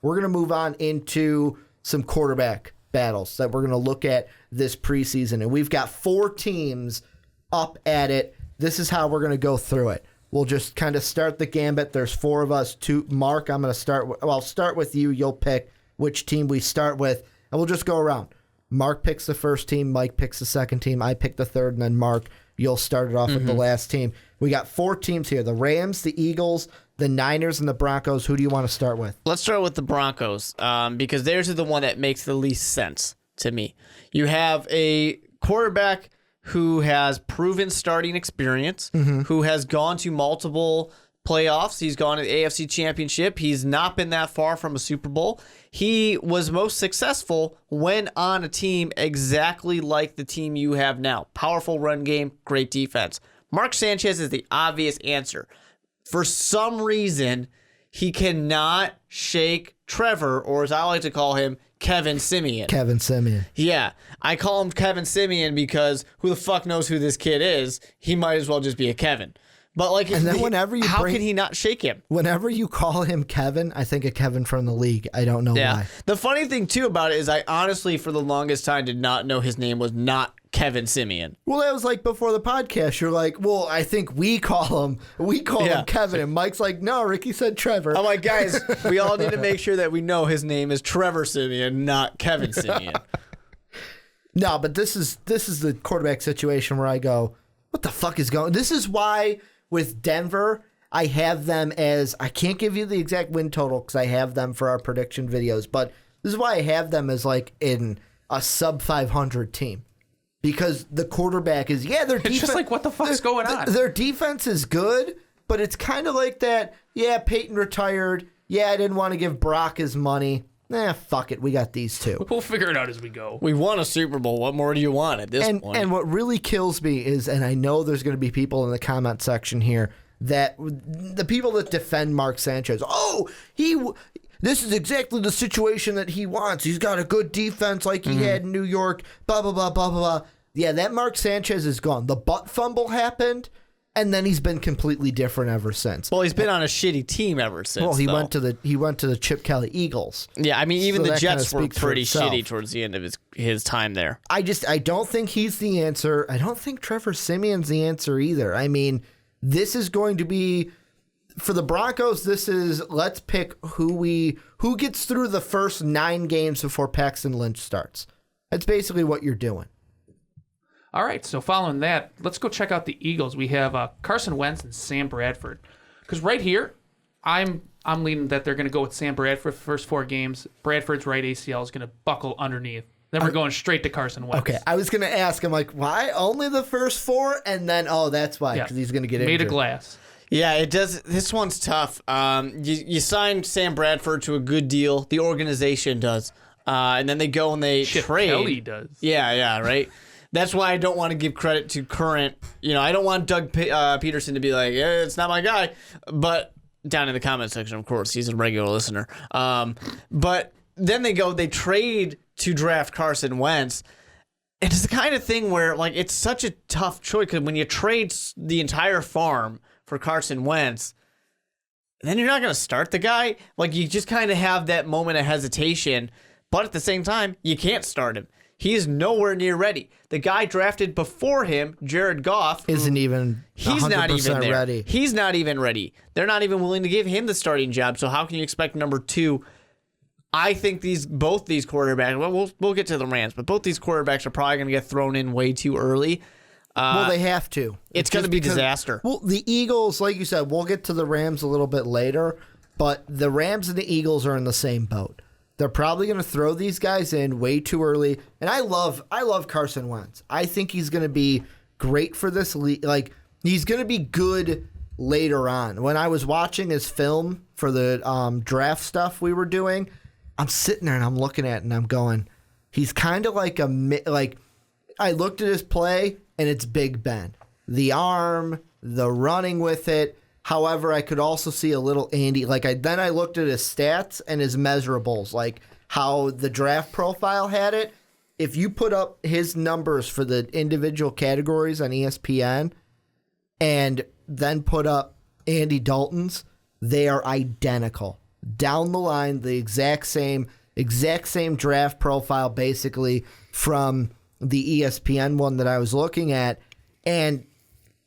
we're going to move on into some quarterback battles that we're going to look at this preseason. And we've got 4 teams up at it. This is how we're going to go through it. We'll just kind of start the gambit. There's 4 of us. Mark, I'm going to start. I'll start with you. You'll pick which team we start with, and we'll just go around. Mark picks the first team. Mike picks the second team. I pick the third, and then Mark, you'll start it off with the last team. We got 4 teams here: the Rams, the Eagles, the Niners, and the Broncos. Who do you want to start with? Let's start with the Broncos because theirs is the one that makes the least sense to me. You have a quarterback who has proven starting experience, who has gone to multiple playoffs. He's gone to the AFC Championship. He's not been that far from a Super Bowl. He was most successful when on a team exactly like the team you have now. Powerful run game, great defense. Mark Sanchez is the obvious answer. For some reason, he cannot shake Trevor, or as I like to call him, Kevin Simeon. Kevin Simeon. Yeah. I call him Kevin Simeon because who the fuck knows who this kid is? He might as well just be a Kevin. But like, and then whenever you how can he not shake him? Whenever you call him Kevin, I think of Kevin from the league. I don't know why. The funny thing too about it is I honestly, for the longest time, did not know his name was not Kevin Simeon. Well, that was like before the podcast. You're like, well, I think we call him Kevin. And Mike's like, no, Ricky said Trevor. I'm like, guys, we all need to make sure that we know his name is Trevor Simeon, not Kevin Simeon. No, but this is the quarterback situation where I go, what the fuck is going on? This is why with Denver, I have them as, I can't give you the exact win total because I have them for our prediction videos, but this is why I have them as like in a sub 500 team. Because the quarterback is, their defense. It's just like, what the fuck's going on? Their defense is good, but it's kind of like that, Peyton retired. I didn't want to give Brock his money. Fuck it. We got these 2. We'll figure it out as we go. We won a Super Bowl. What more do you want at this point? And what really kills me is, and I know there's going to be people in the comment section here, that the people that defend Mark Sanchez, this is exactly the situation that he wants. He's got a good defense like he had in New York, blah, blah, blah, blah, blah. Yeah, that Mark Sanchez is gone. The butt fumble happened, and then he's been completely different ever since. Well, he's been on a shitty team ever since. Well, he went to the Chip Kelly Eagles. Yeah, I mean, even the Jets were pretty shitty towards the end of his time there. I don't think he's the answer. I don't think Trevor Simeon's the answer either. I mean, this is going to be, for the Broncos, this is, let's pick who gets through the first 9 games before Paxton Lynch starts. That's basically what you're doing. All right, so following that, let's go check out the Eagles. We have Carson Wentz and Sam Bradford. Because right here, I'm leaning that they're going to go with Sam Bradford for the first 4 games. Bradford's right ACL is going to buckle underneath. Then we're going straight to Carson Wentz. Okay, I was going to ask, I'm like, why only the first 4? And then, that's why, because he's going to get injured. Made of glass. Yeah, it does. This one's tough. You signed Sam Bradford to a good deal. The organization does. And then they go and they trade. Kelly does. Yeah, right? That's why I don't want to give credit to current. I don't want Doug Peterson to be like, it's not my guy. But down in the comment section, of course, he's a regular listener. But then they trade to draft Carson Wentz. And it's the kind of thing where, like, it's such a tough choice because when you trade the entire farm for Carson Wentz, then you're not going to start the guy. Like, you just kind of have that moment of hesitation. But at the same time, you can't start him. He is nowhere near ready. The guy drafted before him, Jared Goff, isn't even 100% ready. He's not even ready. They're not even willing to give him the starting job. So how can you expect number 2? I think both these quarterbacks. Well, we'll get to the Rams, but both these quarterbacks are probably going to get thrown in way too early. Well, they have to. It's going to be disaster. Well, the Eagles, like you said, we'll get to the Rams a little bit later, but the Rams and the Eagles are in the same boat. They're probably going to throw these guys in way too early. And I love Carson Wentz. I think he's going to be great for this league. Like, he's going to be good later on. When I was watching his film for the draft stuff we were doing, I'm sitting there and I'm looking at it and I'm going, he's kind of like I looked at his play and it's Big Ben. The arm, the running with it. However, I could also see a little Andy. Then I looked at his stats and his measurables, like how the draft profile had it. If you put up his numbers for the individual categories on ESPN and then put up Andy Dalton's, they are identical. down the line, the exact same draft profile, basically, from the ESPN one that I was looking at. And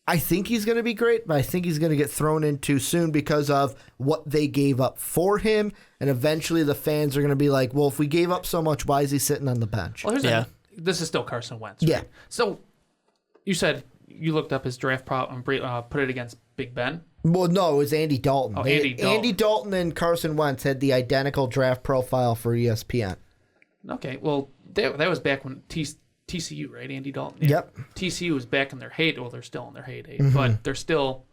I think he's going to be great, but I think he's going to get thrown in too soon because of what they gave up for him. And eventually the fans are going to be like, well, if we gave up so much, why is he sitting on the bench? Well, this is still Carson Wentz. Right? Yeah. So you said you looked up his draft and put it against Big Ben. Well, no, it was Andy Dalton. Oh, Andy Dalton. Andy Dalton and Carson Wentz had the identical draft profile for ESPN. Okay, well, that was back when TCU, right? Andy Dalton. Yeah. Yep. TCU was back in their heyday. Well, they're still in their heyday, but they're still.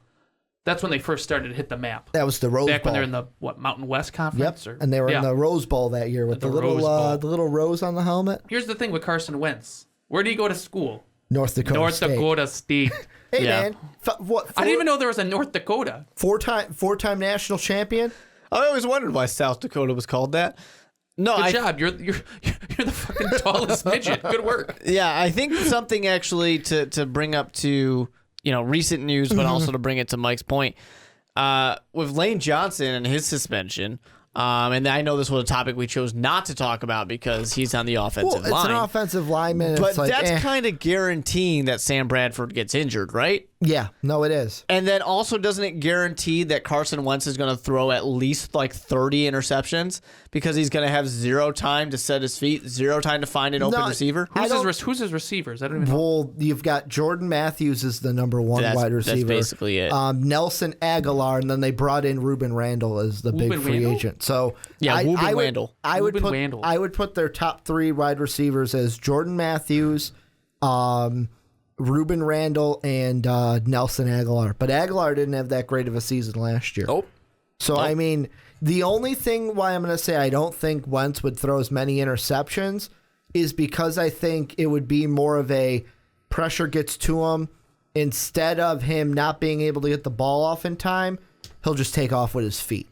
That's when they first started to hit the map. That was the Rose Bowl. Back when they're in the Mountain West Conference. Yep. And they were in the Rose Bowl that year with the little rose on the helmet. Here's the thing with Carson Wentz. Where did he go to school? North Dakota State. Hey man, I didn't even know there was a North Dakota. Four-time national champion. I always wondered why South Dakota was called that. No, Good job. You're the fucking tallest midget. Good work. Yeah, I think something actually to bring up to recent news, but also to bring it to Mike's point with Lane Johnson and his suspension. And I know this was a topic we chose not to talk about because he's on the offensive line. It's an offensive lineman. But that's kind of guaranteeing that Sam Bradford gets injured, right? Yeah, no, it is. And then also, doesn't it guarantee that Carson Wentz is going to throw at least like 30 interceptions because he's going to have zero time to set his feet, zero time to find an open receiver? Who's his receivers? I don't even know. Well, you've got Jordan Matthews is the number one wide receiver. That's basically it. Nelson Aguilar, and then they brought in Ruben Randle as the big free agent. So yeah, Randle. I would put their top three wide receivers as Jordan Matthews, Ruben Randle, and Nelson Aguilar. But Aguilar didn't have that great of a season last year. Nope. So, I mean, the only thing why I'm going to say I don't think Wentz would throw as many interceptions is because I think it would be more of a pressure gets to him. Instead of him not being able to get the ball off in time, he'll just take off with his feet.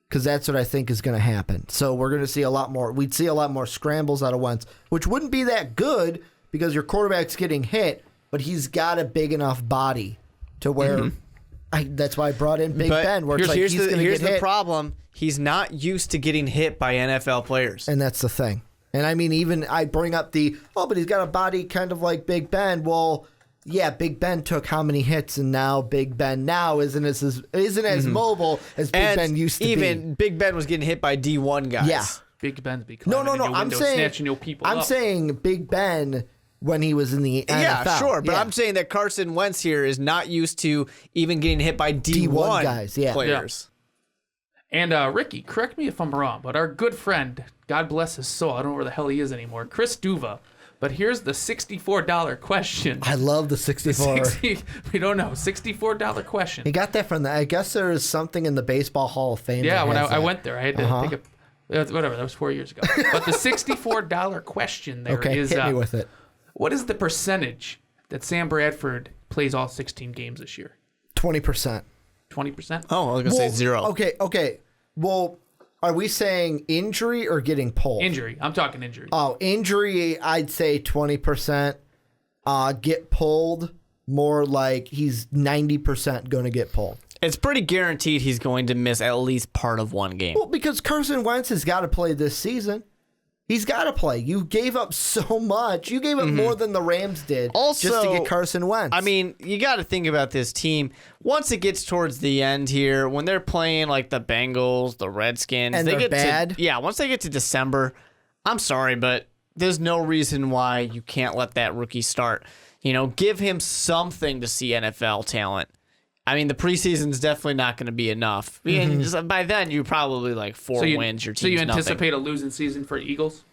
Because that's what I think is going to happen. So we're going to see a lot more. We'd see a lot more scrambles out of Wentz, which wouldn't be that good because your quarterback's getting hit, but he's got a big enough body to where that's why I brought in Big Ben. Where here's the problem: he's not used to getting hit by NFL players, and that's the thing. And I mean, even I bring up but he's got a body kind of like Big Ben. Well, yeah, Big Ben took how many hits, and now Big Ben isn't as mobile as Big Ben used to be. Even Big Ben was getting hit by D1 guys. Yeah, Big Ben's be no. I'm saying snatching your people up. saying Big Ben when he was in the NFL. Yeah, sure, but I'm saying that Carson Wentz here is not used to even getting hit by D1 guys, players. Yeah. And Ricky, correct me if I'm wrong, but our good friend, God bless his soul, I don't know where the hell he is anymore, Chris Duva. But here's the $64 question. I love the 64. We don't know. $64 question. He got that from I guess there is something in the Baseball Hall of Fame. Yeah, when I went there, I had to take whatever, that was 4 years ago. But the $64 question there is... hit me with it. What is the percentage that Sam Bradford plays all 16 games this year? 20%. 20%? Oh, I was going to say zero. Okay. Well, are we saying injury or getting pulled? Injury. I'm talking injury. Oh, injury, I'd say 20%. Get pulled, more like he's 90% going to get pulled. It's pretty guaranteed he's going to miss at least part of one game. Well, because Carson Wentz has got to play this season. He's got to play. You gave up so much. You gave up more than the Rams did also, just to get Carson Wentz. I mean, you got to think about this team. Once it gets towards the end here, when they're playing like the Bengals, the Redskins, and they're bad. Once they get to December, I'm sorry, but there's no reason why you can't let that rookie start. Give him something to see NFL talent. I mean, the preseason's definitely not going to be enough. And by then, you're probably like four wins. Your team's So you anticipate nothing. a losing season for Eagles?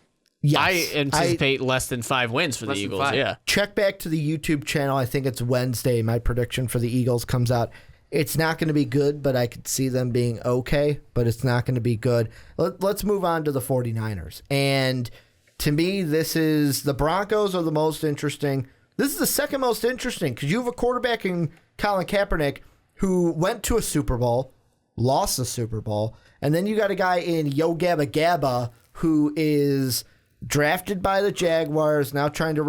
Yes. I anticipate less than 5 wins for the Eagles. Yeah. Check back to the YouTube channel. I think it's Wednesday. My prediction for the Eagles comes out. It's not going to be good, but I could see them being okay, but it's not going to be good. Let's move on to the 49ers. And to me, the Broncos are the most interesting. This is the second most interesting because you have a quarterback in Colin Kaepernick who went to a Super Bowl, lost the Super Bowl, and then you got a guy in Yo Gabba Gabba who is drafted by the Jaguars, now trying to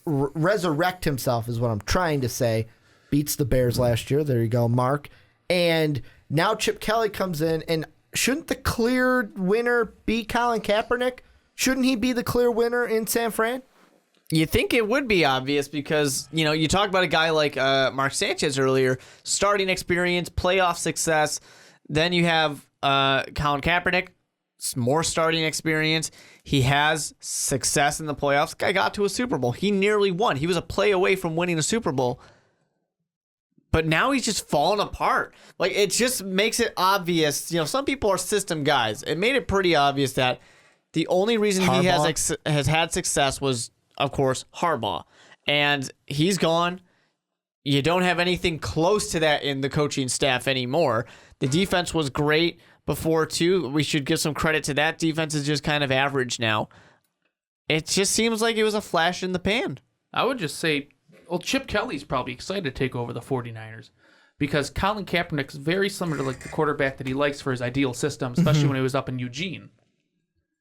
resurrect himself is what I'm trying to say. Beats the Bears last year. There you go, Mark. And now Chip Kelly comes in, and shouldn't the clear winner be Colin Kaepernick? Shouldn't he be the clear winner in San Fran? You think it would be obvious because, you talk about a guy like Mark Sanchez earlier, starting experience, playoff success. Then you have Colin Kaepernick, more starting experience. He has success in the playoffs. Guy got to a Super Bowl. He nearly won. He was a play away from winning a Super Bowl. But now he's just falling apart. Like, it just makes it obvious. Some people are system guys. It made it pretty obvious that the only reason he has had success was, of course, Harbaugh. And he's gone. You don't have anything close to that in the coaching staff anymore. The defense was great before, too. We should give some credit to that. Defense is just kind of average now. It just seems like it was a flash in the pan. I would just say, well, Chip Kelly's probably excited to take over the 49ers because Colin Kaepernick's very similar to like the quarterback that he likes for his ideal system, especially when he was up in Eugene.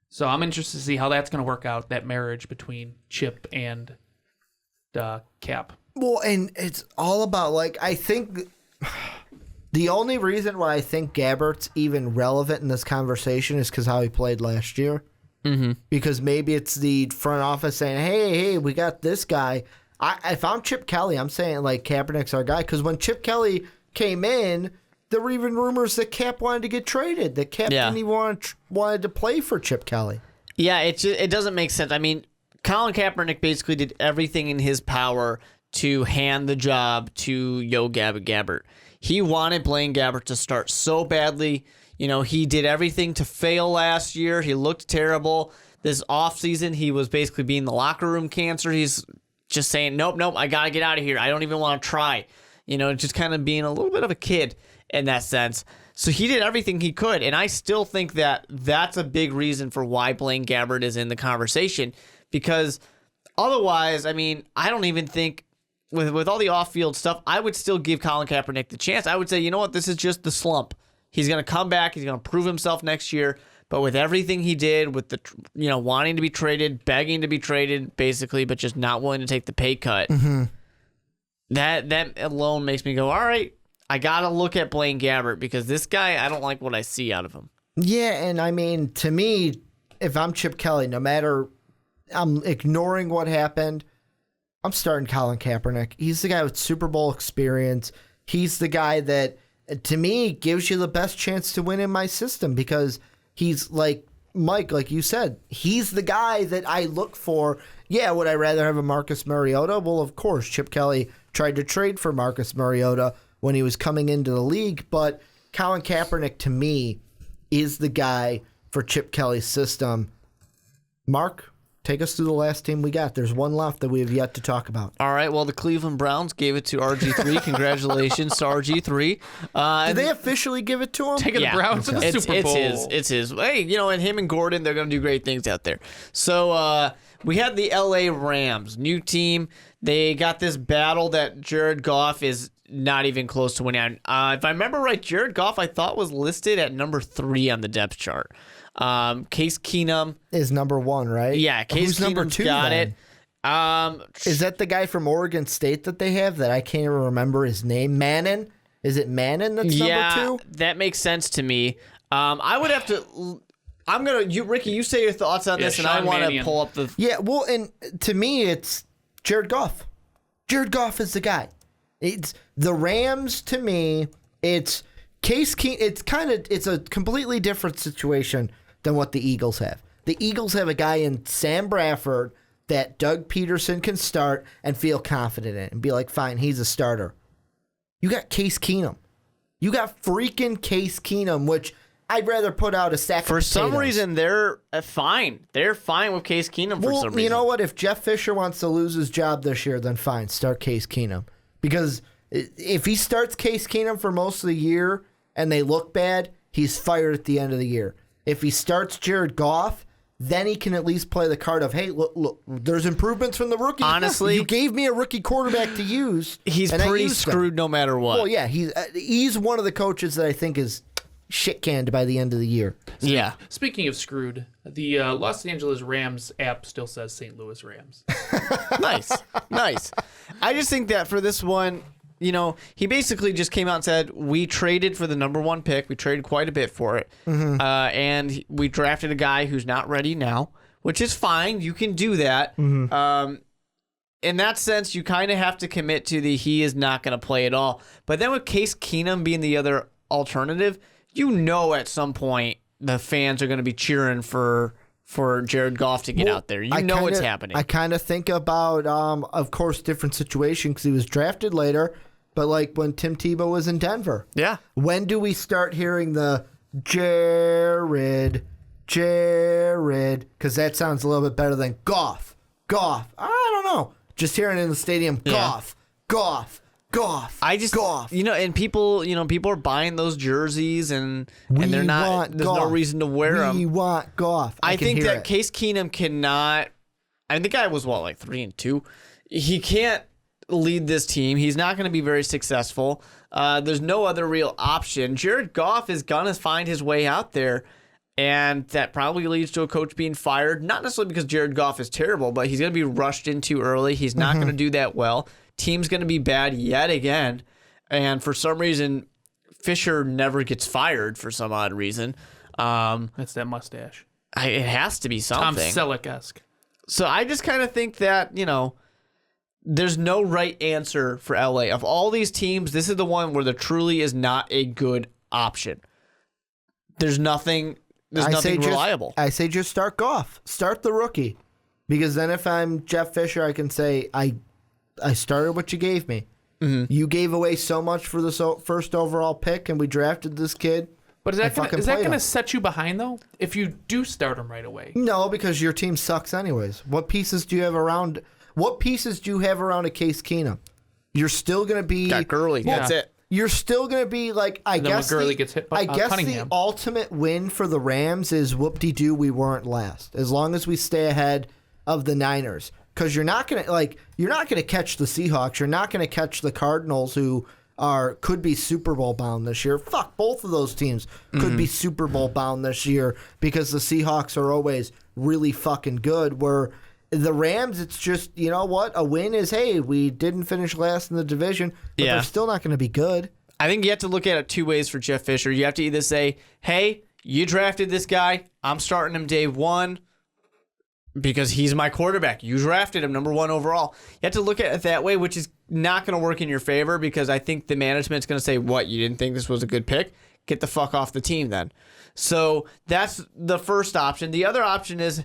So I'm interested to see how that's going to work out, that marriage between Chip and Cap. Well, and it's all about, like, I think the only reason why I think Gabbert's even relevant in this conversation is because how he played last year. Mm-hmm. Because maybe it's the front office saying, hey, we got this guy. If I'm Chip Kelly, I'm saying, like, Kaepernick's our guy. Because when Chip Kelly came in, there were even rumors that Cap wanted to get traded. That Cap didn't even wanted to play for Chip Kelly. Yeah, it doesn't make sense. I mean, Colin Kaepernick basically did everything in his power to hand the job to Gabbert. He wanted Blaine Gabbert to start so badly. He did everything to fail last year. He looked terrible. This offseason, he was basically being the locker room cancer. He's just saying, nope, I got to get out of here. I don't even want to try. Just kind of being a little bit of a kid in that sense. So he did everything he could, and I still think that that's a big reason for why Blaine Gabbert is in the conversation, because otherwise, I mean, I don't even think, with all the off-field stuff, I would still give Colin Kaepernick the chance. I would say, you know what, this is just the slump. He's going to come back, he's going to prove himself next year, but with everything he did, with the wanting to be traded, begging to be traded, basically, but just not willing to take the pay cut, that alone makes me go, all right, I got to look at Blaine Gabbert, because this guy, I don't like what I see out of him. Yeah, and I mean, to me, if I'm Chip Kelly, no matter, I'm ignoring what happened, I'm starting Colin Kaepernick. He's the guy with Super Bowl experience. He's the guy that, to me, gives you the best chance to win in my system, because he's like, Mike, like you said, he's the guy that I look for. Yeah, would I rather have a Marcus Mariota? Well, of course, Chip Kelly tried to trade for Marcus Mariota when he was coming into the league, but Colin Kaepernick, to me, is the guy for Chip Kelly's system. Mark, take us through the last team we got. There's one left that we have yet to talk about. All right, well, the Cleveland Browns gave it to RG3. Congratulations to RG3. Did they officially give it to him? Taking the Browns to the Super Bowl. It's his. Hey, and him and Gordon, they're going to do great things out there. So we had the LA Rams, new team. They got this battle that Jared Goff is not even close to winning. If I remember right, Jared Goff, I thought, was listed at number 3 on the depth chart. Case Keenum is number 1, right? Yeah, Case Keenum's number 2 got then? It. Is that the guy from Oregon State that they have that I can't even remember his name? Manning? Is it Manning that's number 2? That makes sense to me. I would have to. Ricky, you say your thoughts on this, and I want to pull up the. Yeah, well, and to me, it's Jared Goff. Jared Goff is the guy. It's the Rams. To me, it's Case Keenum. It's a completely different situation than what the Eagles have. The Eagles have a guy in Sam Bradford that Doug Peterson can start and feel confident in and be like, fine, he's a starter. You got Case Keenum. You got freaking Case Keenum, which I'd rather put out a sack of potatoes. For some reason, they're fine. They're fine with Case Keenum for some reason. You know what? If Jeff Fisher wants to lose his job this year, then fine, start Case Keenum. Because if he starts Case Keenum for most of the year and they look bad, he's fired at the end of the year. If he starts Jared Goff, then he can at least play the card of, hey, look, there's improvements from the rookie. Honestly, you gave me a rookie quarterback to use. He's pretty screwed no matter what. Well, yeah, he's one of the coaches that I think is shit-canned by the end of the year. Yeah. Speaking of screwed, the Los Angeles Rams app still says St. Louis Rams. Nice. I just think that for this one, he basically just came out and said, we traded for the number 1 pick. We traded quite a bit for it. And we drafted a guy who's not ready now, which is fine. You can do that. In that sense, you kind of have to commit to he is not going to play at all. But then with Case Keenum being the other alternative, at some point the fans are going to be cheering for Jared Goff to get out there. What's happening. I kind of think about, of course, different situation because he was drafted later, but like when Tim Tebow was in Denver. Yeah. When do we start hearing the Jared? Because that sounds a little bit better than Goff. I don't know. Just hearing it in the stadium, Goff. I just Goff. And people are buying those jerseys and they're not. There's no reason to wear them. We want Goff. I think that Case Keenum cannot. I mean, the guy was 3-2. He can't lead this team. He's not going to be very successful. There's no other real option. Jared Goff is gonna find his way out there. And that probably leads to a coach being fired, not necessarily because Jared Goff is terrible, but he's going to be rushed in too early. He's not going to do that well. Team's going to be bad yet again. And for some reason, Fisher never gets fired for some odd reason. That's that mustache. It has to be something. Tom Selleck-esque. So I just kind of think that, there's no right answer for LA. Of all these teams, this is the one where there truly is not a good option. There's nothing reliable. I say just start Goff. Start the rookie. Because then if I'm Jeff Fisher, I can say, I started what you gave me. You gave away so much for the first overall pick, and we drafted this kid. But is that going to set you behind, though, if you do start him right away? No, because your team sucks anyways. What pieces do you have around a Case Keenum? You're still going to be... Got Gurley. That's it. You're still going to be I guess gets hit by the ultimate win for the Rams is whoop-de-doo, we weren't last. As long as we stay ahead of the Niners. Because you're not going to catch the Seahawks. You're not going to catch the Cardinals who could be Super Bowl bound this year. Fuck, both of those teams could be Super Bowl bound this year because the Seahawks are always really fucking good. Where the Rams, it's just, you know what? A win is, hey, we didn't finish last in the division, but they're still not going to be good. I think you have to look at it two ways for Jeff Fisher. You have to either say, hey, you drafted this guy. I'm starting him day one because he's my quarterback. You drafted him number 1 overall. You have to look at it that way, which is not going to work in your favor because I think the management's going to say, what, you didn't think this was a good pick? Get the fuck off the team then. So that's the first option. The other option is,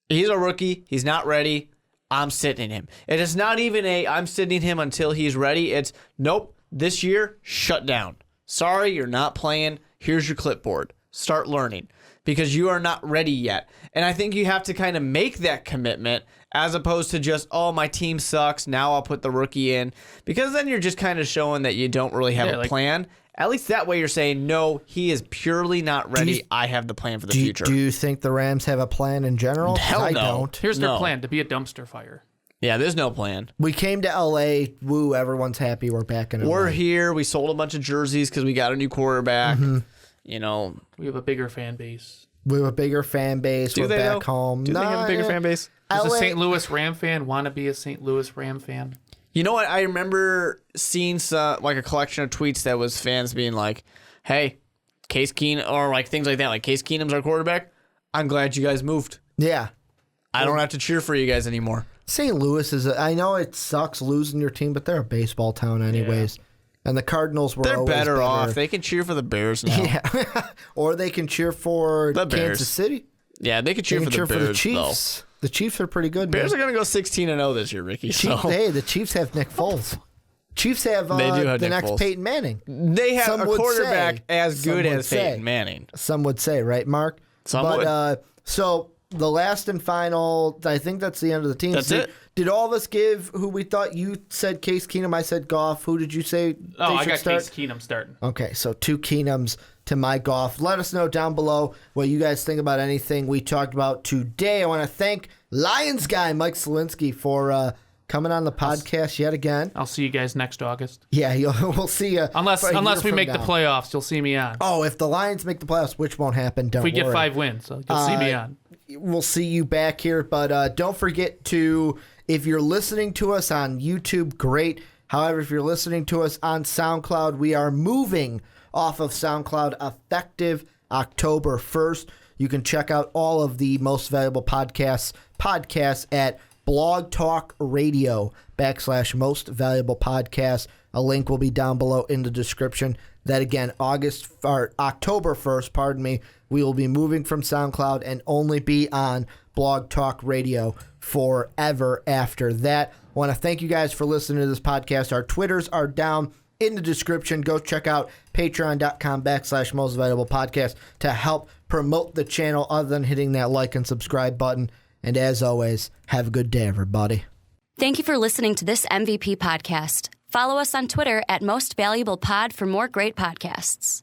he's a rookie. He's not ready. I'm sitting him. It is not even I'm sitting him until he's ready. It's, nope, this year, shut down. Sorry, you're not playing. Here's your clipboard. Start learning because you are not ready yet. And I think you have to kind of make that commitment as opposed to just, oh, my team sucks. Now I'll put the rookie in. Because then you're just kind of showing that you don't really have a plan. At least that way you're saying, no, he is purely not ready. I have the plan for the future. Do you think the Rams have a plan in general? Hell I no. don't. Here's their plan, to be a dumpster fire. Yeah, there's no plan. We came to L.A. Woo, everyone's happy. We're back in L.A. We're here. We sold a bunch of jerseys because we got a new quarterback. You know. We have a bigger fan base. We have a bigger fan base. We're back home. Do they have a bigger fan base? Does a St. Louis Ram fan want to be a St. Louis Ram fan? You know what? I remember seeing a collection of tweets that was fans being like, hey, Case Keenum, or like things like that. Like, Case Keenum's our quarterback. I'm glad you guys moved. Yeah. I don't have to cheer for you guys anymore. St. Louis I know it sucks losing your team, but they're a baseball town anyways. Yeah. And the Cardinals were They're better off. They can cheer for the Bears now. Yeah. Or they can cheer for Kansas City. Yeah, they can cheer for the Bears, for the Chiefs. Though. The Chiefs are pretty good. Bears are going to go 16-0 this year, Ricky. Hey, the Chiefs have Nick Foles. Chiefs have, they do have the Nick next Foles. Peyton Manning. They have a quarterback as good as Peyton Manning. Some would say, right, Mark? Some would. So the last and final, I think that's the end of the team. That's it. Did all of us give who we thought? You said Case Keenum, I said Goff. Who did you say I got start? Case Keenum starting. Okay, so 2 Keenums to my Goff. Let us know down below what you guys think about anything we talked about today. I want to thank Lions guy Mike Selinsky for coming on the podcast yet again. I'll see you guys next August. Yeah, we'll see you. Unless we make the playoffs, you'll see me on. Oh, if the Lions make the playoffs, which won't happen, don't worry. If we get 5 wins, so you'll see me on. We'll see you back here, but don't forget to, if you're listening to us on YouTube, great. However, if you're listening to us on SoundCloud, we are moving off of SoundCloud effective October 1st. You can check out all of the Most Valuable podcasts at Blog Talk Radio /Most Valuable Podcast. A link will be down below in the description. That again, October 1st, we will be moving from SoundCloud and only be on Blog Talk Radio forever after that. I want to thank you guys for listening to this podcast. Our Twitters are down in the description. Go check out patreon.com /Most Valuable Podcast to help promote the channel other than hitting that like and subscribe button. And as always, have a good day, everybody. Thank you for listening to this MVP podcast. Follow us on Twitter at Most Valuable Pod for more great podcasts.